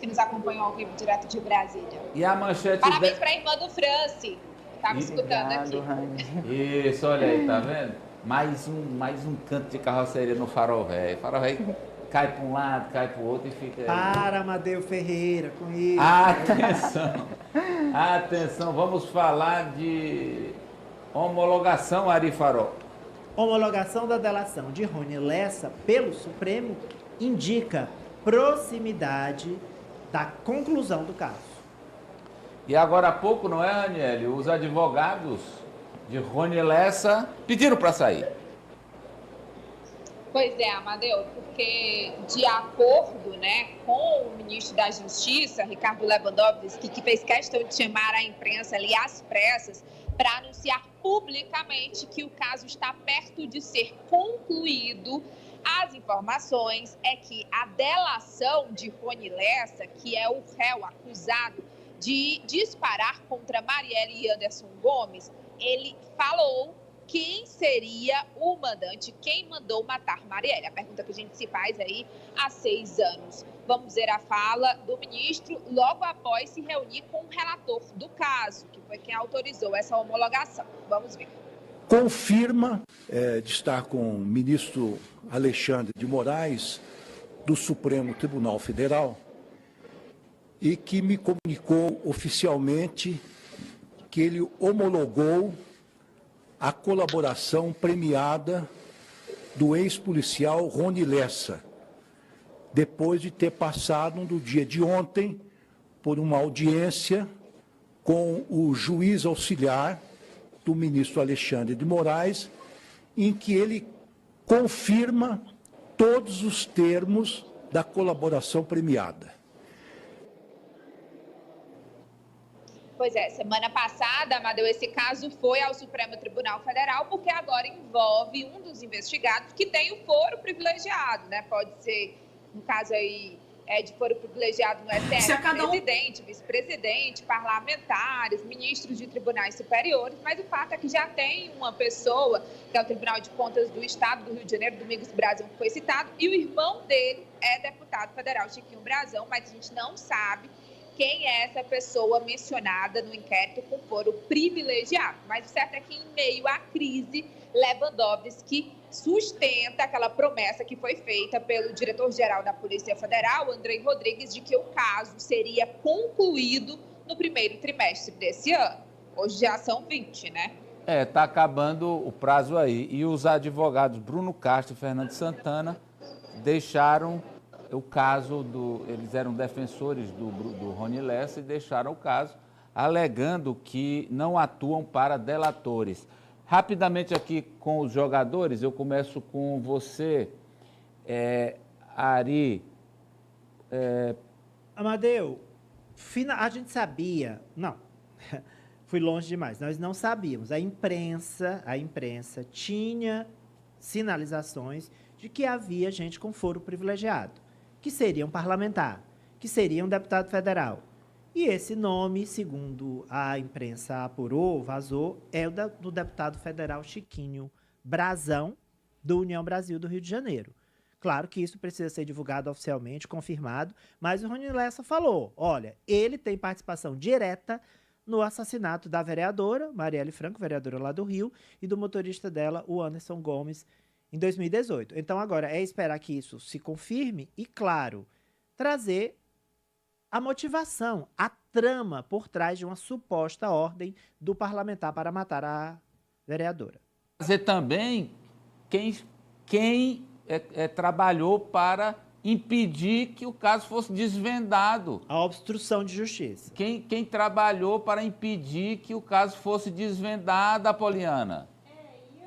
nos acompanham ao vivo direto de Brasília. E a manchete... Parabéns para a irmã do Franci. Estava escutando aqui. Isso, olha aí, tá vendo? Mais um canto de carroceria no Farol Velho. Farol Velho cai para um lado, cai para o outro e fica... Para, Amadeu Ferreira, com isso. Atenção, vamos falar de homologação, Ari Farol. Homologação da delação de Rony Lessa pelo Supremo indica proximidade da conclusão do caso. E agora há pouco, não é, Aniele? Os advogados de Rony Lessa pediram para sair. Pois é, Amadeu, porque de acordo, né, com o ministro da Justiça, Ricardo Lewandowski, que fez questão de chamar a imprensa ali às pressas para anunciar publicamente que o caso está perto de ser concluído, as informações é que a delação de Rony Lessa, que é o réu acusado de disparar contra Marielle e Anderson Gomes, ele falou quem seria o mandante, quem mandou matar Marielle. A pergunta que a gente se faz aí há 6 anos. Vamos ver a fala do ministro logo após se reunir com o relator do caso, que foi quem autorizou essa homologação. Vamos ver. Confirma de estar com o ministro Alexandre de Moraes, do Supremo Tribunal Federal, e que me comunicou oficialmente que ele homologou a colaboração premiada do ex-policial Rony Lessa, depois de ter passado no dia de ontem por uma audiência com o juiz auxiliar do ministro Alexandre de Moraes, em que ele confirma todos os termos da colaboração premiada. Pois é, semana passada, Amadeu, esse caso foi ao Supremo Tribunal Federal, porque agora envolve um dos investigados que tem o foro privilegiado, né? Pode ser, no caso aí, de foro privilegiado no STF, presidente, vice-presidente, parlamentares, ministros de tribunais superiores, mas o fato é que já tem uma pessoa, que é o Tribunal de Contas do Estado do Rio de Janeiro, Domingos Brazão, que foi citado, e o irmão dele é deputado federal, Chiquinho Brazão, mas a gente não sabe quem é essa pessoa mencionada no inquérito com foro privilegiado. Mas o certo é que, em meio à crise, Lewandowski sustenta aquela promessa que foi feita pelo diretor-geral da Polícia Federal, Andrei Rodrigues, de que o caso seria concluído no primeiro trimestre desse ano. Hoje já são 20, né? Tá acabando o prazo aí. E os advogados Bruno Castro e Fernando Santana deixaram o caso eles eram defensores do Rony Lessa e deixaram o caso, alegando que não atuam para delatores. Rapidamente aqui com os jogadores, eu começo com você, Ari. Amadeu, a gente sabia, não, fui longe demais, nós não sabíamos. A imprensa tinha sinalizações de que havia gente com foro privilegiado, que seria um parlamentar, que seria um deputado federal. E esse nome, segundo a imprensa apurou, vazou, é o do deputado federal Chiquinho Brazão, do União Brasil do Rio de Janeiro. Claro que isso precisa ser divulgado oficialmente, confirmado, mas o Rony Lessa falou, olha, ele tem participação direta no assassinato da vereadora, Marielle Franco, vereadora lá do Rio, e do motorista dela, o Anderson Gomes, em 2018. Então, agora, é esperar que isso se confirme e, claro, trazer a motivação, a trama por trás de uma suposta ordem do parlamentar para matar a vereadora. Trazer também quem trabalhou para impedir que o caso fosse desvendado. A obstrução de justiça. Quem trabalhou para impedir que o caso fosse desvendado, Apoliana?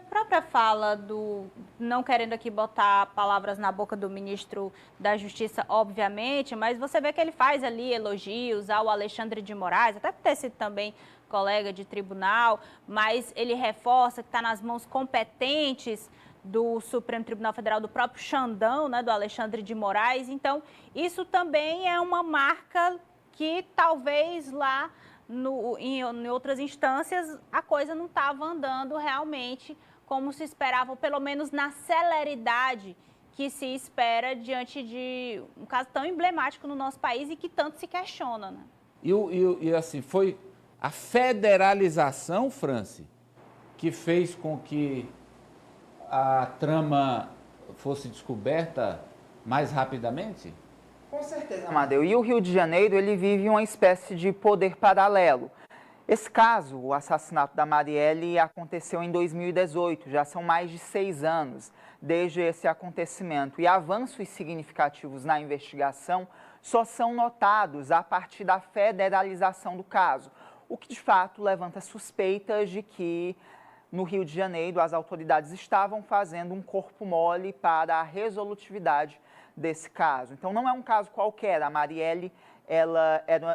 A própria fala do, não querendo aqui botar palavras na boca do ministro da Justiça, obviamente, mas você vê que ele faz ali elogios ao Alexandre de Moraes, até por ter sido também colega de tribunal, mas ele reforça que está nas mãos competentes do Supremo Tribunal Federal, do próprio Xandão, né, do Alexandre de Moraes. Então, isso também é uma marca que talvez lá em outras instâncias a coisa não estava andando realmente como se esperava, ou pelo menos na celeridade que se espera diante de um caso tão emblemático no nosso país e que tanto se questiona, né? E assim, foi a federalização, Franci, que fez com que a trama fosse descoberta mais rapidamente? Com certeza, Amadeu. E o Rio de Janeiro, ele vive uma espécie de poder paralelo. Esse caso, o assassinato da Marielle, aconteceu em 2018, já são mais de 6 anos desde esse acontecimento. E avanços significativos na investigação só são notados a partir da federalização do caso, o que de fato levanta suspeitas de que no Rio de Janeiro as autoridades estavam fazendo um corpo mole para a resolutividade desse caso. Então não é um caso qualquer, a Marielle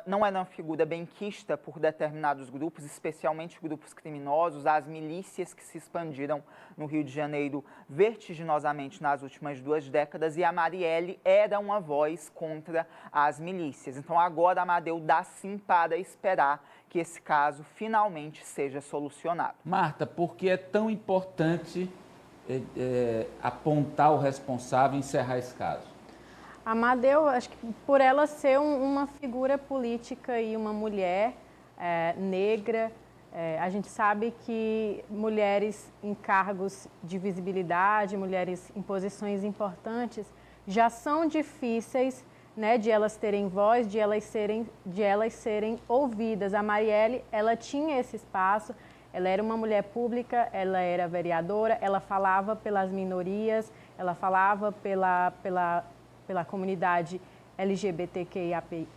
não era uma figura benquista por determinados grupos, especialmente grupos criminosos, as milícias que se expandiram no Rio de Janeiro vertiginosamente nas últimas 2 décadas, e a Marielle era uma voz contra as milícias. Então agora, Amadeu, dá sim para esperar que esse caso finalmente seja solucionado. Marta, por que é tão importante apontar o responsável e encerrar esse caso? Amadeu, acho que por ela ser uma figura política e uma mulher negra, a gente sabe que mulheres em cargos de visibilidade, mulheres em posições importantes, já são difíceis, né, de elas terem voz, de elas serem ouvidas. A Marielle, ela tinha esse espaço, ela era uma mulher pública, ela era vereadora, ela falava pelas minorias, ela falava pela comunidade LGBTQIAP+.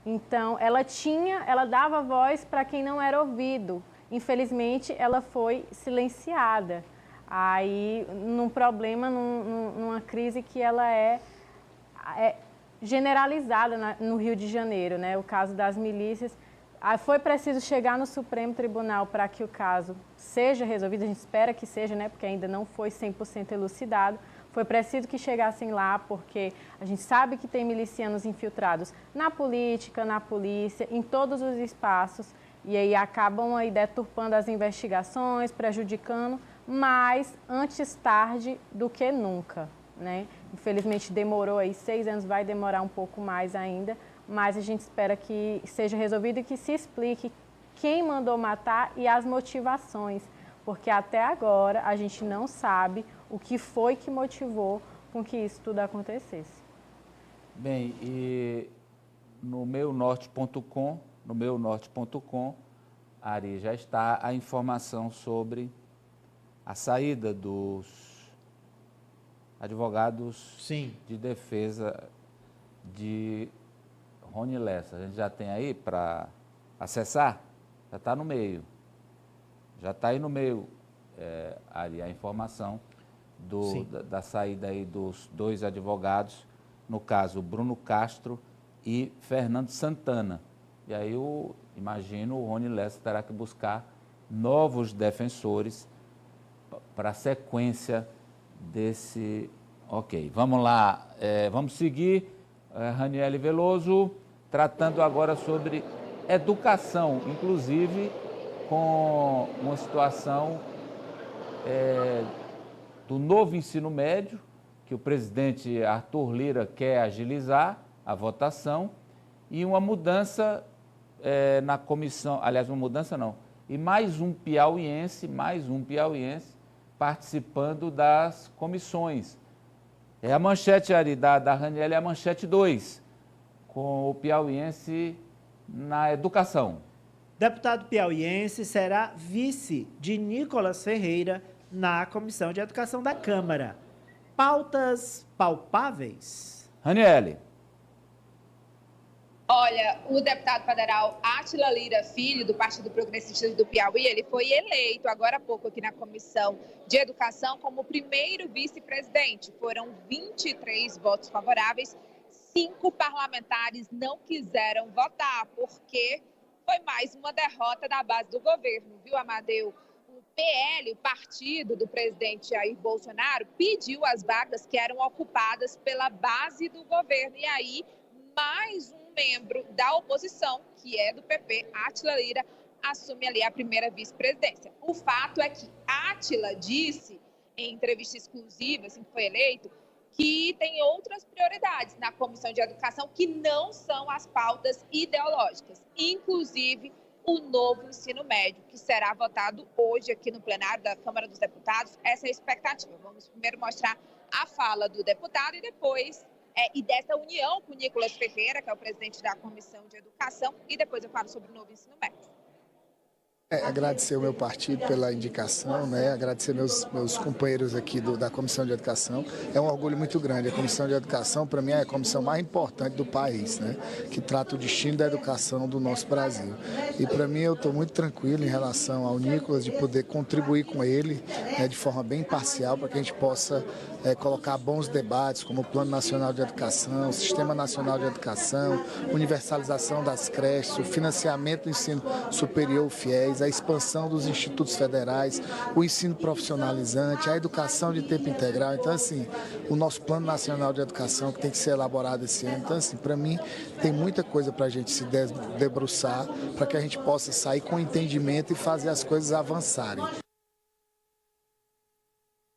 Então, ela dava voz para quem não era ouvido. Infelizmente, ela foi silenciada. Aí, num problema, numa crise que ela é generalizada no Rio de Janeiro, né? O caso das milícias. Foi preciso chegar no Supremo Tribunal para que o caso seja resolvido. A gente espera que seja, né? Porque ainda não foi 100% elucidado. Foi preciso que chegassem lá, porque a gente sabe que tem milicianos infiltrados na política, na polícia, em todos os espaços, e aí acabam aí deturpando as investigações, prejudicando, mas antes tarde do que nunca, né? Infelizmente demorou aí 6 anos, vai demorar um pouco mais ainda, mas a gente espera que seja resolvido e que se explique quem mandou matar e as motivações, porque até agora a gente não sabe o que foi que motivou com que isso tudo acontecesse. Bem, e no meunorte.com, Ari, já está a informação sobre a saída dos advogados Sim. de defesa de Rony Lessa. A gente já tem aí para acessar? Já está no meio. Já está aí no meio, Ari, a informação da saída aí dos 2 advogados, no caso Bruno Castro e Fernando Santana. E aí imagino o Rony Lessa terá que buscar novos defensores para a sequência desse... Ok, vamos lá, vamos seguir, Raniele Veloso, tratando agora sobre educação, inclusive com uma situação do novo ensino médio, que o presidente Arthur Lira quer agilizar a votação, e uma mudança na comissão, aliás, uma mudança não, e mais um piauiense participando das comissões. É a manchete, Ari, da Raniele, é a manchete 2, com o piauiense na educação. Deputado piauiense será vice de Nicolas Ferreira na Comissão de Educação da Câmara. Pautas palpáveis? Raniele. Olha, o deputado federal Átila Lira Filho, do Partido Progressista do Piauí, ele foi eleito agora há pouco aqui na Comissão de Educação como o primeiro vice-presidente. Foram 23 votos favoráveis, 5 parlamentares não quiseram votar, porque foi mais uma derrota da base do governo, viu, Amadeu? O PL, o partido do presidente Jair Bolsonaro, pediu as vagas que eram ocupadas pela base do governo. E aí, mais um membro da oposição, que é do PP, Átila Lira, assume ali a primeira vice-presidência. O fato é que Átila disse em entrevista exclusiva, assim que foi eleito, que tem outras prioridades na Comissão de Educação que não são as pautas ideológicas, inclusive o novo ensino médio, que será votado hoje aqui no plenário da Câmara dos Deputados. Essa é a expectativa. Vamos primeiro mostrar a fala do deputado e depois e dessa união com o Nicolas Ferreira, que é o presidente da Comissão de Educação, e depois eu falo sobre o novo ensino médio. Agradecer o meu partido pela indicação, né? Agradecer meus companheiros aqui da Comissão de Educação. É um orgulho muito grande. A Comissão de Educação, para mim, é a comissão mais importante do país, né? Que trata o destino da educação do nosso Brasil. E para mim, eu estou muito tranquilo em relação ao Nicolas, de poder contribuir com ele, né, de forma bem imparcial, para que a gente possa colocar bons debates, como o Plano Nacional de Educação, o Sistema Nacional de Educação, universalização das creches, o financiamento do ensino superior FIES, a expansão dos institutos federais, o ensino profissionalizante, a educação de tempo integral. Então, assim, o nosso Plano Nacional de Educação que tem que ser elaborado esse ano. Então, assim, para mim, tem muita coisa para a gente se debruçar, para que a gente possa sair com entendimento e fazer as coisas avançarem.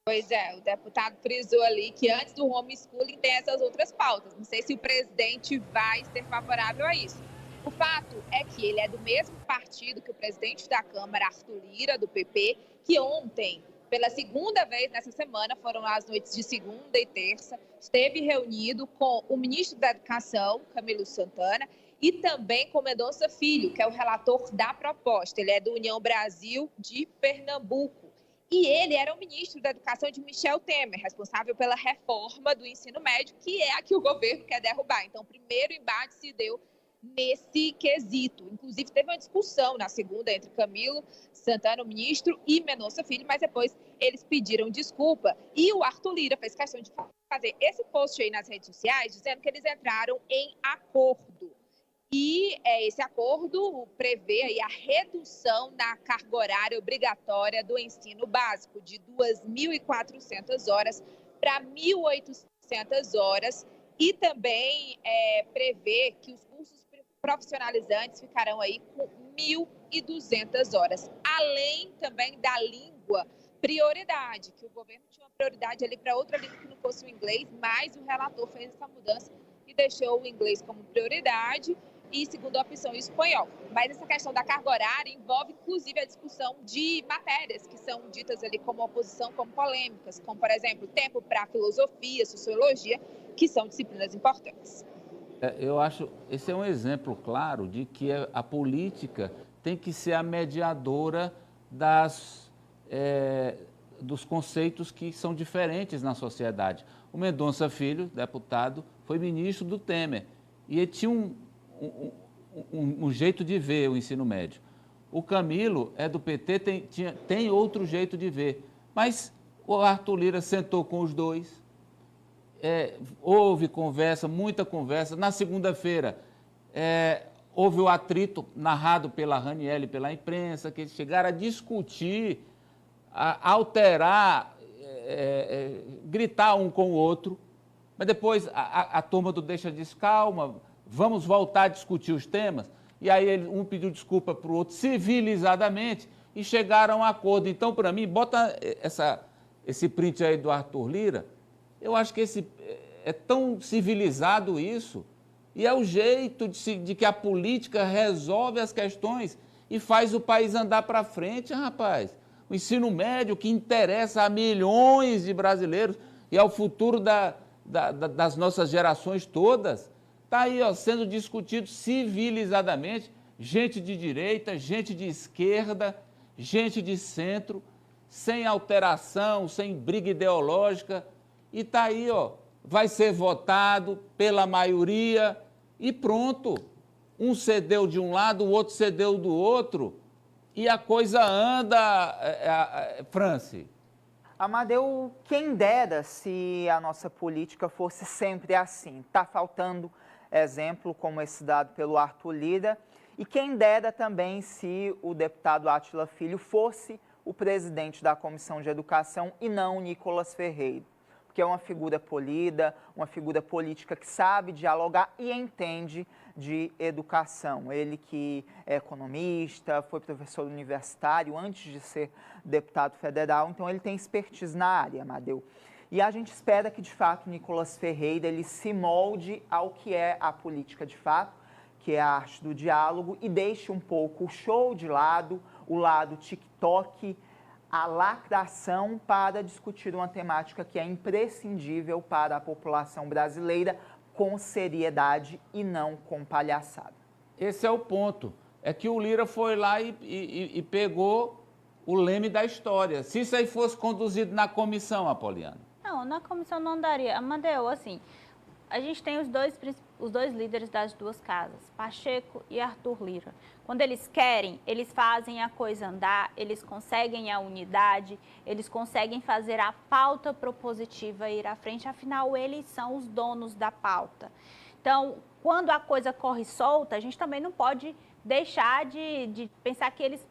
Pois é, o deputado frisou ali que antes do homeschooling tem essas outras pautas. Não sei se o presidente vai ser favorável a isso. O fato é que ele é do mesmo partido que o presidente da Câmara, Arthur Lira, do PP, que ontem, pela segunda vez nessa semana, foram as noites de segunda e terça, esteve reunido com o ministro da Educação, Camilo Santana, e também com Mendonça Filho, que é o relator da proposta. Ele é do União Brasil de Pernambuco. E ele era o ministro da Educação de Michel Temer, responsável pela reforma do ensino médio, que é a que o governo quer derrubar. Então, o primeiro embate se deu nesse quesito. Inclusive, teve uma discussão na segunda entre Camilo Santana, o ministro, e Mendonça Filho, mas depois eles pediram desculpa. E o Arthur Lira fez questão de fazer esse post aí nas redes sociais, dizendo que eles entraram em acordo. E esse acordo prevê aí a redução na carga horária obrigatória do ensino básico, de 2.400 horas para 1.800 horas. E também prevê que os cursos profissionalizantes ficarão aí com 1.200 horas. Além também da língua prioridade, que o governo tinha uma prioridade ali para outra língua que não fosse o inglês, mas o relator fez essa mudança e deixou o inglês como prioridade. E segunda opção, o espanhol. Mas essa questão da carga horária envolve, inclusive, a discussão de matérias que são ditas ali como oposição, como polêmicas, como, por exemplo, tempo para filosofia, sociologia, que são disciplinas importantes. Eu acho, esse é um exemplo claro de que a política tem que ser a mediadora dos conceitos que são diferentes na sociedade. O Mendonça Filho, deputado, foi ministro do Temer e ele tinha um jeito de ver o ensino médio. O Camilo é do PT, tem outro jeito de ver. Mas o Arthur Lira sentou com os dois, houve conversa, muita conversa. Na segunda-feira, houve o atrito narrado pela Ranieri e pela imprensa, que eles chegaram a discutir, a alterar, gritar um com o outro. Mas depois a turma do Deixa disse, calma, vamos voltar a discutir os temas. E aí um pediu desculpa para o outro civilizadamente e chegaram a um acordo. Então, para mim, bota esse print aí do Arthur Lira. Eu acho que é tão civilizado isso. E é o jeito de que a política resolve as questões e faz o país andar para frente, rapaz. O ensino médio que interessa a milhões de brasileiros e ao futuro das nossas gerações todas. Está aí, sendo discutido civilizadamente, gente de direita, gente de esquerda, gente de centro, sem alteração, sem briga ideológica. E está aí, vai ser votado pela maioria e pronto. Um cedeu de um lado, o outro cedeu do outro e a coisa anda, Franci. Amadeu, quem dera se a nossa política fosse sempre assim. Está faltando exemplo como esse dado pelo Arthur Lira, e quem dera também se o deputado Átila Filho fosse o presidente da Comissão de Educação e não o Nicolas Ferreira. porque é uma figura polida, uma figura política que sabe dialogar e entende de educação. Ele que é economista, foi professor universitário antes de ser deputado federal, então ele tem expertise na área, Amadeu. E a gente espera que, de fato, Nicolas Ferreira ele se molde ao que é a política de fato, que é a arte do diálogo, e deixe um pouco o show de lado, o lado TikTok, a lacração, para discutir uma temática que é imprescindível para a população brasileira com seriedade e não com palhaçada. Esse é o ponto. É que o Lira foi lá e pegou o leme da história. Se isso aí fosse conduzido na comissão, Apoliana. Não, na comissão não daria. Amadeu, assim, a gente tem os dois líderes das duas casas, Pacheco e Arthur Lira. Quando eles querem, eles fazem a coisa andar, eles conseguem a unidade, eles conseguem fazer a pauta propositiva ir à frente, afinal, eles são os donos da pauta. Então, quando a coisa corre solta, a gente também não pode deixar de pensar que eles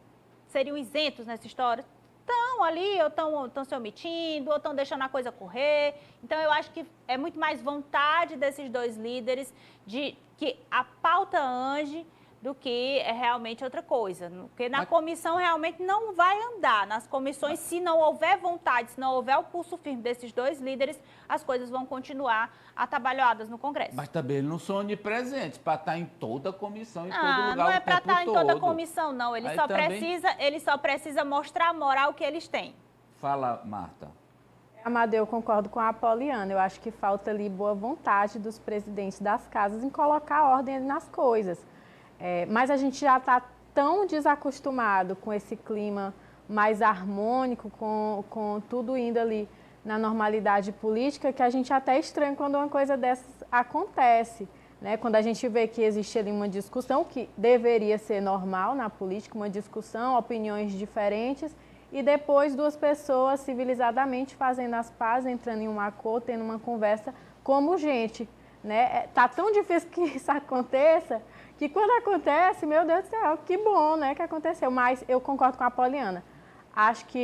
seriam isentos nessa história. Estão ali, ou estão se omitindo, ou estão deixando a coisa correr. Então, eu acho que é muito mais vontade desses dois líderes de que a pauta ande do que é realmente outra coisa. Porque na comissão realmente não vai andar. Nas comissões, se não houver vontade, se não houver o pulso firme desses dois líderes, as coisas vão continuar atabalhoadas no Congresso. Mas também eles não são onipresentes para estar em toda a comissão, em todo lugar, não é o para tempo estar em toda a todo. comissão, não. Ele Aí só precisa mostrar a moral que eles têm. Fala, Marta. Amadeu, eu concordo com a Apoliana. Eu acho que falta ali boa vontade dos presidentes das casas em colocar ordem nas coisas. Mas a gente já está tão desacostumado com esse clima mais harmônico, com tudo indo ali na normalidade política, que a gente até estranha quando uma coisa dessas acontece, né? Quando a gente vê que existe ali uma discussão, que deveria ser normal na política, uma discussão, opiniões diferentes, e depois duas pessoas civilizadamente fazendo as pazes, entrando em um acordo, tendo uma conversa como gente, né? Tá tão difícil que isso aconteça, que quando acontece, meu Deus do céu, que bom, né, que aconteceu. Mas eu concordo com a Apoliana. Acho que